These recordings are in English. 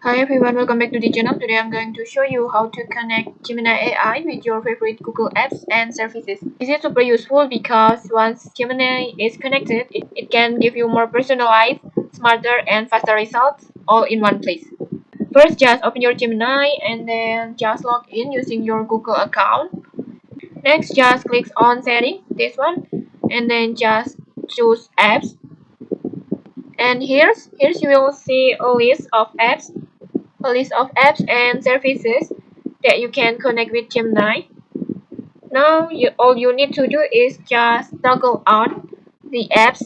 Hi everyone, welcome back to the channel. Today I'm going to show you how to connect Gemini AI with your favorite Google apps and services. This is super useful because once Gemini is connected, it can give you more personalized, smarter and faster results all in one place. First, just open your Gemini and then just log in using your Google account. Next, just click on settings, this one, and then just choose apps. And here's you will see a list of apps and services that you can connect with Gemini. Now all you need to do is just toggle on the apps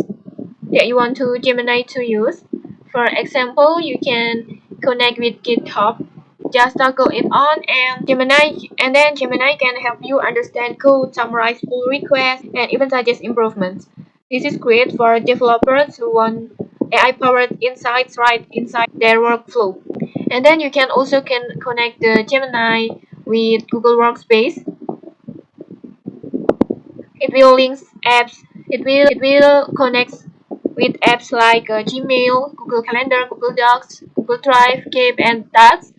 that you want to Gemini to use. For example, you can connect with GitHub. Just toggle it on and then Gemini can help you understand code, summarize pull requests, and even suggest improvements. This is great for developers who want AI-powered insights right inside their workflow. And then you can also connect the Gemini with Google Workspace. It will link apps. It will connect with apps like Gmail, Google Calendar, Google Docs, Google Drive, Keep, and Tasks.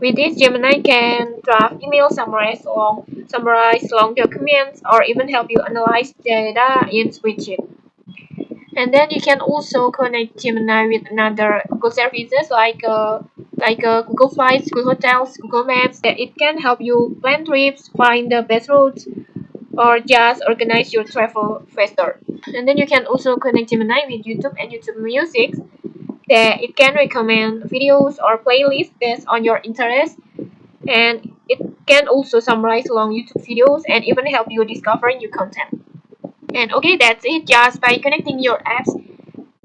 With this, Gemini can draft emails, summarize long documents, or even help you analyze data in spreadsheet. And then you can also connect Gemini with another Google services like Google Flights, Google Hotels, Google Maps. That it can help you plan trips, find the best routes, or just organize your travel faster. And then you can also connect Gemini with YouTube and YouTube Music. That it can recommend videos or playlists based on your interests, and it can also summarize long YouTube videos and even help you discover new content. And okay, that's it. Just by connecting your apps,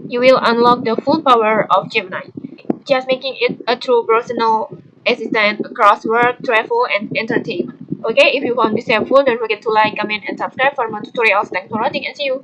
you will unlock the full power of Gemini, just making it a true personal assistant across work, travel, and entertainment. Okay, if you found this helpful, don't forget to like, comment, and subscribe for more tutorials. Thanks for watching and see you.